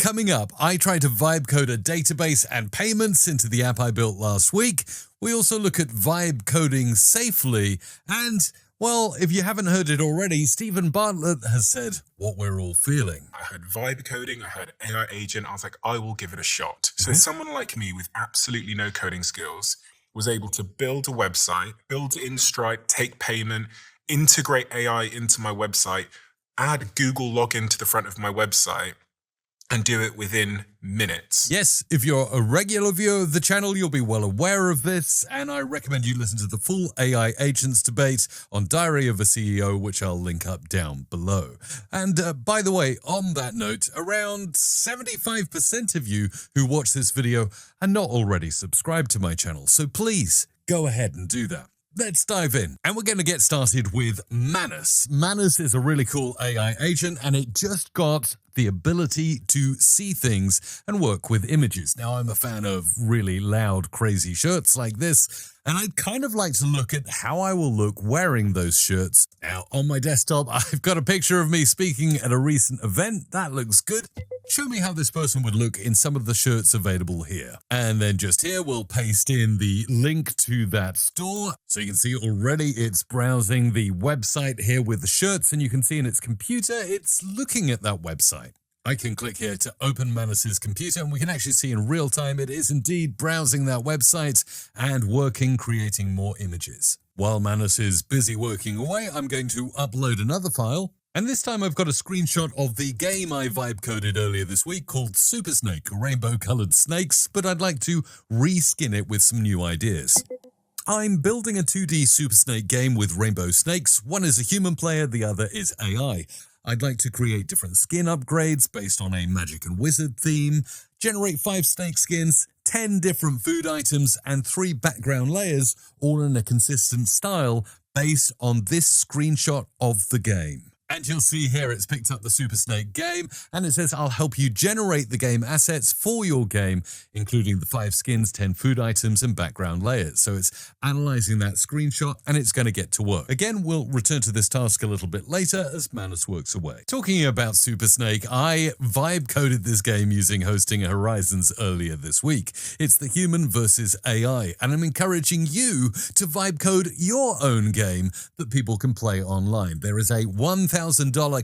Coming up, I try to vibe code a database and payments into the app I built last week. We also look at vibe coding safely. And, well, if you haven't heard it already, Stephen Bartlett has said what we're all feeling. I heard vibe coding, I heard AI agent. I was like, I will give it a shot. So someone like me with absolutely no coding skills was able to build a website, build in Stripe, take payment, integrate AI into my website, add Google login to the front of my website, and do it within minutes. Yes, if you're a regular viewer of the channel, you'll be well aware of this, and I recommend you listen to the full AI agents debate on Diary of a CEO, which I'll link up down below. And by the way, on that note, around 75% of you who watch this video are not already subscribed to my channel, so please go ahead and do that. Let's dive in. And we're going to get started with Manus. Manus is a really cool AI agent, and it just got the ability to see things and work with images. Now, I'm a fan of really loud, crazy shirts like this, and I'd kind of like to look at how I will look wearing those shirts. Now, on my desktop, I've got a picture of me speaking at a recent event. That looks good. Show me how this person would look in some of the shirts available here. And then just here, we'll paste in the link to that store. So you can see already it's browsing the website here with the shirts, and you can see in its computer, it's looking at that website. I can click here to open Manus's computer, and we can actually see in real time it is indeed browsing that website and working, creating more images. While Manus is busy working away, I'm going to upload another file. And this time I've got a screenshot of the game I vibe coded earlier this week called Super Snake, rainbow-colored snakes, but I'd like to reskin it with some new ideas. I'm building a 2D Super Snake game with rainbow snakes. One is a human player, the other is AI. I'd like to create different skin upgrades based on a magic and wizard theme, generate 5 snake skins, 10 different food items, and 3 background layers, all in a consistent style based on this screenshot of the game. And you'll see here it's picked up the Super Snake game, and it says I'll help you generate the game assets for your game, including the 5 skins, 10 food items, and background layers. So it's analyzing that screenshot, and it's going to get to work. Again, we'll return to this task a little bit later as Manus works away. Talking about Super Snake, I vibe coded this game using Hosting Horizons earlier this week. It's the human versus AI, and I'm encouraging you to vibe code your own game that people can play online. There is a $1,000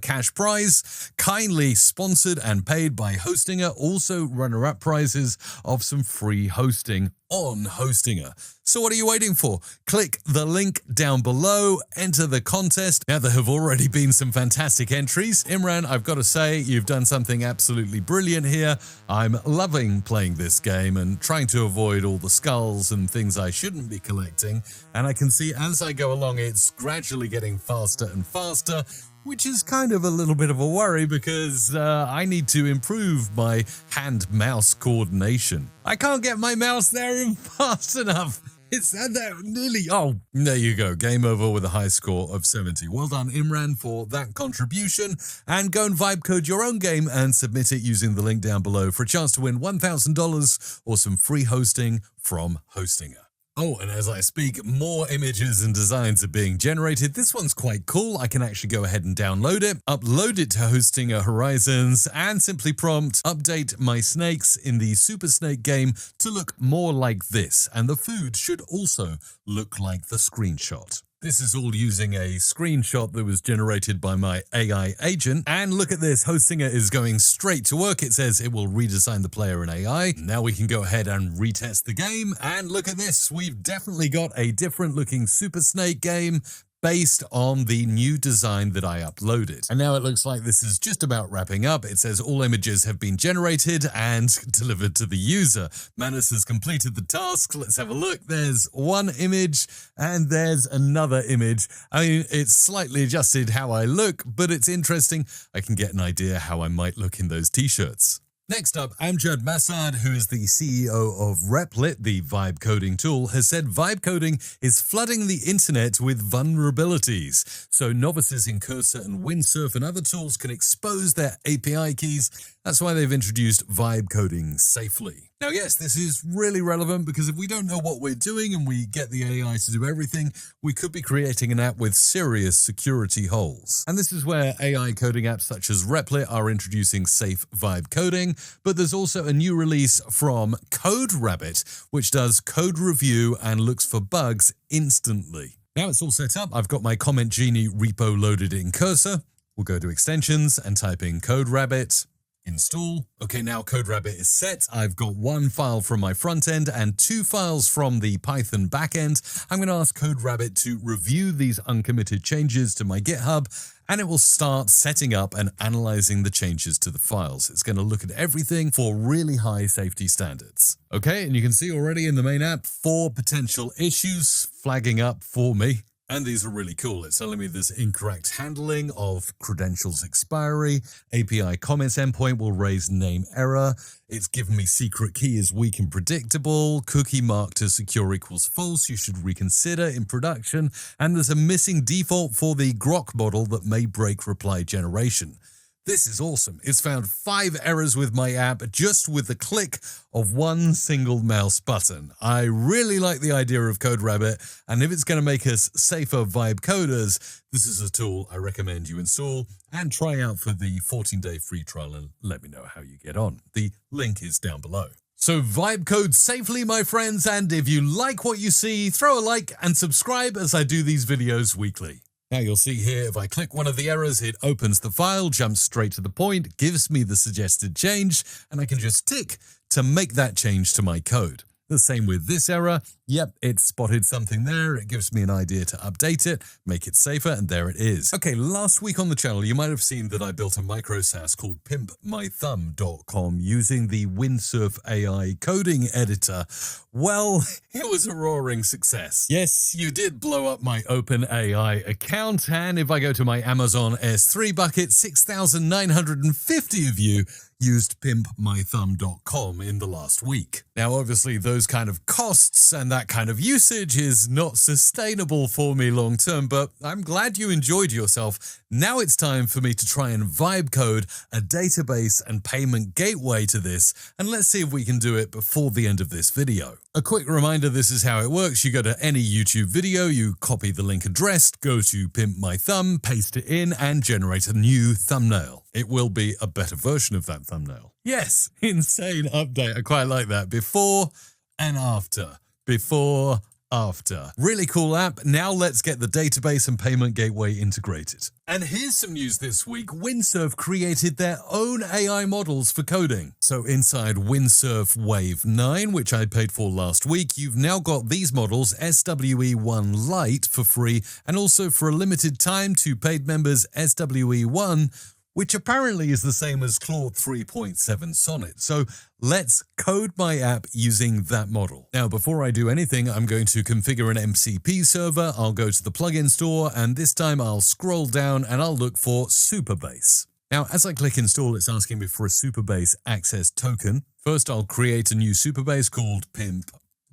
cash prize, kindly sponsored and paid by Hostinger, also runner-up prizes of some free hosting on Hostinger. So what are you waiting for? Click the link down below, enter the contest. Now, there have already been some fantastic entries. Imran, I've got to say, you've done something absolutely brilliant here. I'm loving playing this game and trying to avoid all the skulls and things I shouldn't be collecting. And I can see as I go along, it's gradually getting faster and faster, which is kind of a little bit of a worry because I need to improve my hand-mouse coordination. I can't get my mouse there in fast enough. It's there nearly. Oh, there you go. Game over with a high score of 70. Well done, Imran, for that contribution. And go and vibe code your own game and submit it using the link down below for a chance to win $1,000 or some free hosting from Hostinger. Oh, and as I speak, more images and designs are being generated. This one's quite cool. I can actually go ahead and download it, upload it to Hostinger Horizons, and simply prompt, update my snakes in the Super Snake game to look more like this. And the food should also look like the screenshot. This is all using a screenshot that was generated by my AI agent. And look at this, Hostinger is going straight to work. It says it will redesign the player in AI. Now we can go ahead and retest the game. And look at this, we've definitely got a different looking Super Snake game based on the new design that I uploaded. And now it looks like this is just about wrapping up. It says all images have been generated and delivered to the user. Manus has completed the task. Let's have a look. There's one image and there's another image. I mean, it's slightly adjusted how I look, but it's interesting. I can get an idea how I might look in those t-shirts. Next up, Amjad Masad, who is the CEO of Replit, the vibe coding tool, has said vibe coding is flooding the internet with vulnerabilities. So novices in Cursor and Windsurf and other tools can expose their API keys That's why they've introduced vibe coding safely. Now, yes, this is really relevant because if we don't know what we're doing and we get the AI to do everything, we could be creating an app with serious security holes. And this is where AI coding apps such as Replit are introducing safe vibe coding, but there's also a new release from CodeRabbit, which does code review and looks for bugs instantly. Now it's all set up. I've got my Comment Genie repo loaded in Cursor. We'll go to extensions and type in CodeRabbit. Install. Okay, now CodeRabbit is set. I've got one file from my front end and two files from the Python backend. I'm going to ask CodeRabbit to review these uncommitted changes to my GitHub, and it will start setting up and analyzing the changes to the files. It's going to look at everything for really high safety standards. Okay, and you can see already in the main app, 4 potential issues flagging up for me. And these are really cool. It's telling me there's incorrect handling of credentials expiry. API comments endpoint will raise name error. It's given me secret key is weak and predictable. Cookie marked as secure equals false. You should reconsider in production. And there's a missing default for the Grok model that may break reply generation. This is awesome. It's found 5 errors with my app just with the click of one single mouse button. I really like the idea of CodeRabbit, and if it's going to make us safer vibe coders, this is a tool I recommend you install and try out for the 14-day free trial and let me know how you get on. The link is down below. So vibe code safely, my friends, and if you like what you see, throw a like and subscribe as I do these videos weekly. Now you'll see here, if I click one of the errors, it opens the file, jumps straight to the point, gives me the suggested change, and I can just tick to make that change to my code. The same with this error. Yep, it spotted something there. It gives me an idea to update it, make it safer, and there it is. Okay, last week on the channel, you might have seen that I built a micro SaaS called PimpMyThumb.com using the Windsurf AI coding editor. Well, it was a roaring success. Yes, you did blow up my OpenAI account, and if I go to my Amazon S3 bucket, 6,950 of you used PimpMyThumb.com in the last week. Now, obviously, those kind of costs and that kind of usage is not sustainable for me long term, but I'm glad you enjoyed yourself. Now it's time for me to try and vibe code a database and payment gateway to this, and let's see if we can do it before the end of this video. A quick reminder, this is how it works. You go to any YouTube video, you copy the link addressed, go to PimpMyThumb, paste it in, and generate a new thumbnail. It will be a better version of that thumbnail. Yes, insane update. I quite like that. Before and after. Before, after. Really cool app. Now let's get the database and payment gateway integrated. And here's some news this week. Windsurf created their own AI models for coding. So inside Windsurf Wave 9, which I paid for last week, you've now got these models, SWE1 Lite for free, and also for a limited time to paid members SWE1, which apparently is the same as Claude 3.7 Sonnet. So let's code my app using that model. Now, before I do anything, I'm going to configure an MCP server. I'll go to the plugin store, and this time I'll scroll down and I'll look for Superbase. Now, as I click install, it's asking me for a Superbase access token. First, I'll create a new Superbase called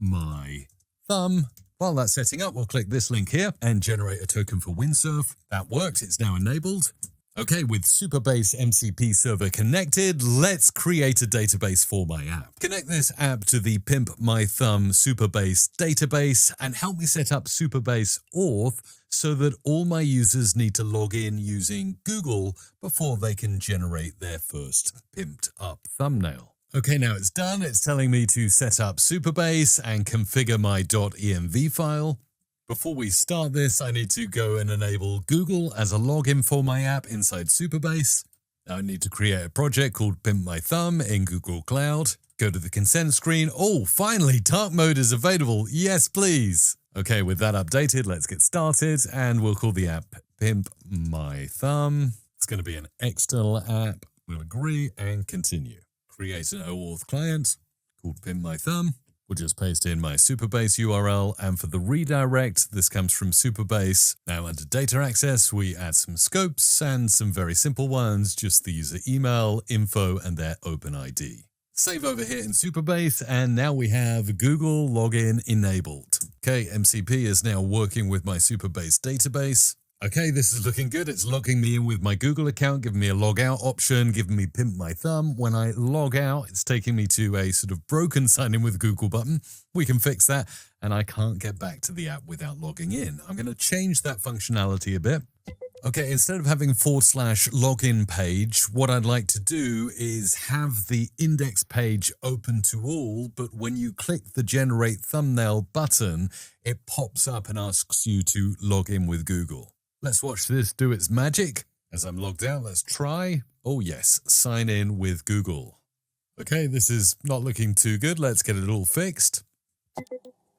PimpMyThumb. While that's setting up, we'll click this link here and generate a token for Windsurf. That worked. It's now enabled. Okay, with Superbase MCP server connected, let's create a database for my app. Connect this app to the PimpMyThumb Superbase database and help me set up Superbase Auth so that all my users need to log in using Google before they can generate their first pimped up thumbnail. Okay, now it's done. It's telling me to set up Superbase and configure my .env file. Before we start this, I need to go and enable Google as a login for my app inside Superbase. I need to create a project called PimpMyThumb in Google Cloud. Go to the consent screen. Oh, finally, dark mode is available. Yes, please. Okay, with that updated, let's get started. And we'll call the app PimpMyThumb. It's going to be an external app. We'll agree and continue. Create an OAuth client called PimpMyThumb. We'll just paste in my Superbase URL, and for the redirect, this comes from Superbase. Now under data access, we add some scopes and some very simple ones, just the user email, info, and their OpenID. Save over here in Superbase, and now we have Google login enabled. Okay, MCP is now working with my Superbase database. Okay, this is looking good. It's logging me in with my Google account, giving me a log out option, giving me PimpMyThumb. When I log out, it's taking me to a sort of broken sign in with Google button. We can fix that, and I can't get back to the app without logging in. I'm going to change that functionality a bit. Okay, instead of having / login page, what I'd like to do is have the index page open to all, but when you click the generate thumbnail button, it pops up and asks you to log in with Google. Let's watch this do its magic. As I'm logged out, let's try. Oh yes, sign in with Google. Okay, this is not looking too good. Let's get it all fixed.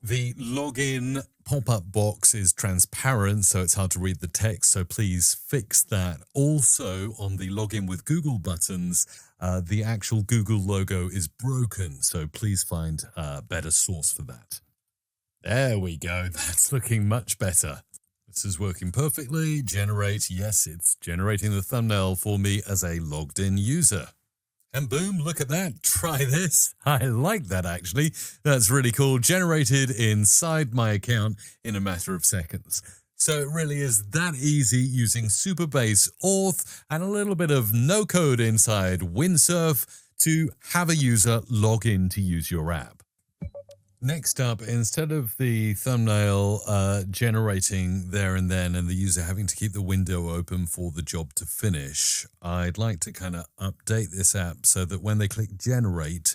The login pop-up box is transparent, so it's hard to read the text, so please fix that. Also, on the login with Google buttons, the actual Google logo is broken, so please find a better source for that. There we go. That's looking much better. This is working perfectly. Generate. Yes, it's generating the thumbnail for me as a logged-in user. And boom, look at that. Try this. I like that, actually. That's really cool. Generated inside my account in a matter of seconds. So it really is that easy using Superbase, Auth, and a little bit of no code inside Windsurf to have a user log in to use your app. Next up, instead of the thumbnail generating there and then and the user having to keep the window open for the job to finish, I'd like to kind of update this app so that when they click generate,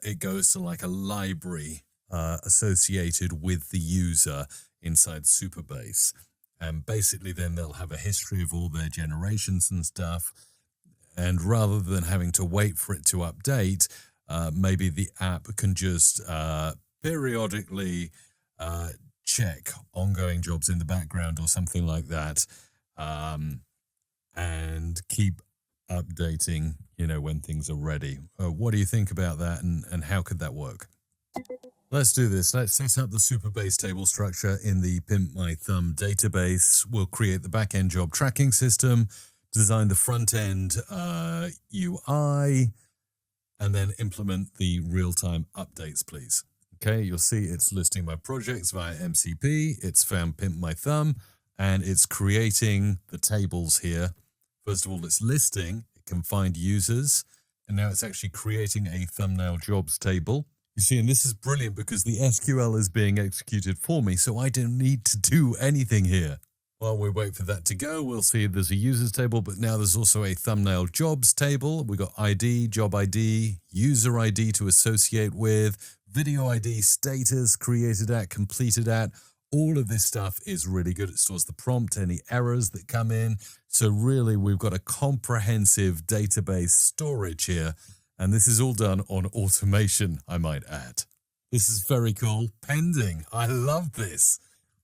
it goes to like a library associated with the user inside Superbase. And basically then they'll have a history of all their generations and stuff. And rather than having to wait for it to update, maybe the app can just periodically check ongoing jobs in the background or something like that, and keep updating, when things are ready. What do you think about that, and how could that work? Let's do this. Let's set up the Superbase table structure in the PimpMyThumb database. We'll create the backend job tracking system, design the front-end UI, and then implement the real-time updates, please. Okay, you'll see it's listing my projects via MCP. It's found PimpMyThumb, and it's creating the tables here. First of all, it's listing. It can find users, and now it's actually creating a thumbnail jobs table. You see, and this is brilliant because the SQL is being executed for me, so I don't need to do anything here. While we wait for that to go, we'll see there's a users table, but now there's also a thumbnail jobs table. We've got ID, job ID, user ID to associate with, video ID, status, created at, completed at. All of this stuff is really good. It stores the prompt, any errors that come in. So really, we've got a comprehensive database storage here. And this is all done on automation, I might add. This is very cool. Pending. I love this.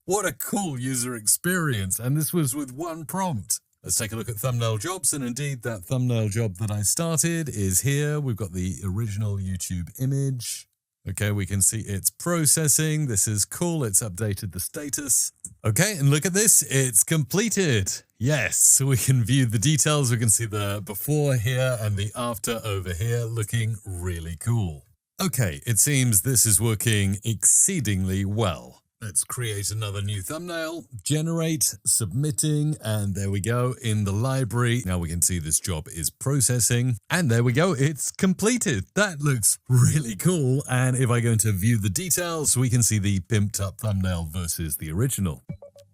What a cool user experience. And this was with one prompt. Let's take a look at thumbnail jobs. And indeed, that thumbnail job that I started is here. We've got the original YouTube image. Okay, we can see it's processing. This is cool. It's updated the status. Okay, and look at this. It's completed. Yes, so we can view the details. We can see the before here and the after over here, looking really cool. Okay, it seems this is working exceedingly well. Let's create another new thumbnail, generate, submitting, and there we go in the library. Now we can see this job is processing, and there we go, it's completed. That looks really cool. And if I go into view the details, we can see the pimped up thumbnail versus the original.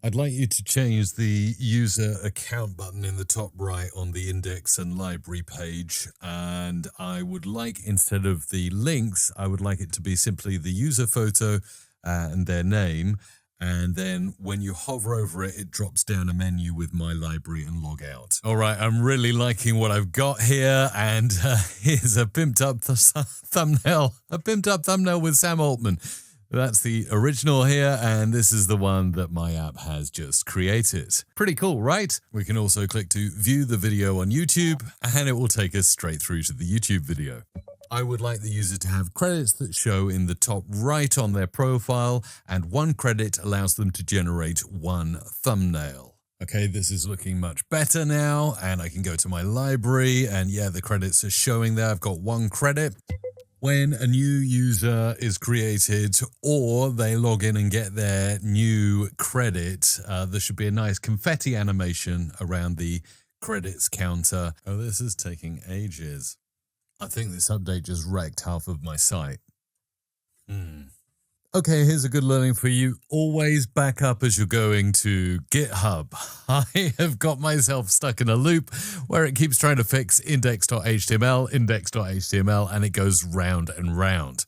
I'd like you to change the user account button in the top right on the index and library page. And I would like, instead of the links, I would like it to be simply the user photo and their name, and then when you hover over it, it drops down a menu with my library and log out. All right, I'm really liking what I've got here, and here's a pimped up thumbnail, with Sam Altman. That's the original here, and this is the one that my app has just created. Pretty cool, right? We can also click to view the video on YouTube, and it will take us straight through to the YouTube video. I would like the user to have credits that show in the top right on their profile, and one credit allows them to generate one thumbnail. Okay, this is looking much better now, and I can go to my library, and yeah, the credits are showing there. I've got one credit. When a new user is created or they log in and get their new credit, there should be a nice confetti animation around the credits counter. Oh, this is taking ages. I think this update just wrecked half of my site. Okay, here's a good learning for you. Always back up as you're going to GitHub. I have got myself stuck in a loop where it keeps trying to fix index.html, and it goes round and round.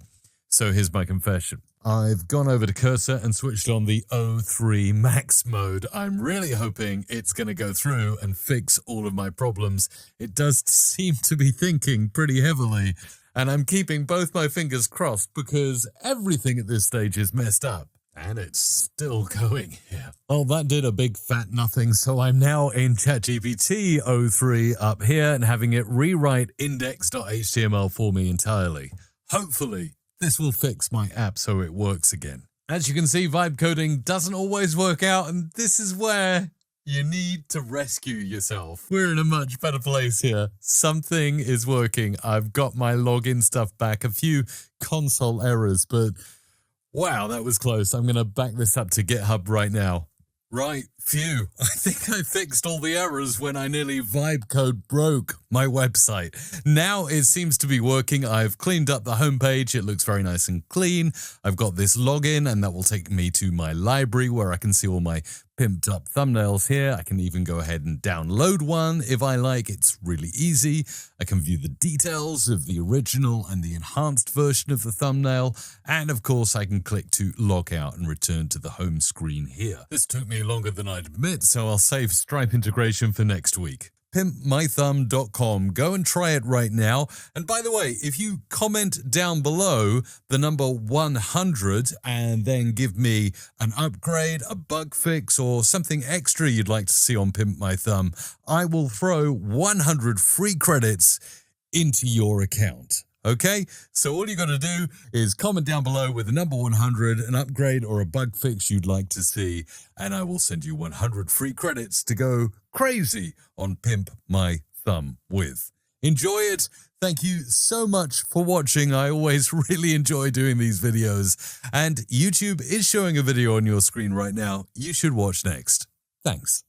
So here's my confession. I've gone over to Cursor and switched on the O3 max mode. I'm really hoping it's going to go through and fix all of my problems. It does seem to be thinking pretty heavily. And I'm keeping both my fingers crossed because everything at this stage is messed up. And it's still going here. Well, that did a big fat nothing, so I'm now in ChatGPT 03 up here and having it rewrite index.html for me entirely. Hopefully, this will fix my app so it works again. As you can see, vibe coding doesn't always work out, and this is where you need to rescue yourself. We're in a much better place here. Something is working. I've got my login stuff back. A few console errors, but wow, that was close. I'm going to back this up to GitHub right now. Right, phew. I think I fixed all the errors when I nearly vibe code broke my website. Now it seems to be working. I've cleaned up the homepage. It looks very nice and clean. I've got this login, and that will take me to my library where I can see all my pimped up thumbnails here. I can even go ahead and download one if I like. It's really easy. I can view the details of the original and the enhanced version of the thumbnail. And of course, I can click to log out and return to the home screen here. This took me longer than I'd admit, so I'll save Stripe integration for next week. PimpMyThumb.com. Go and try it right now. And by the way, if you comment down below the number 100 and then give me an upgrade, a bug fix, or something extra you'd like to see on Pimp My Thumb, I will throw 100 free credits into your account. Okay, so all you got to do is comment down below with the number 100, an upgrade or a bug fix you'd like to see, and I will send you 100 free credits to go crazy on Pimp My Thumb with. Enjoy it. Thank you so much for watching. I always really enjoy doing these videos, and YouTube is showing a video on your screen right now you should watch next. Thanks.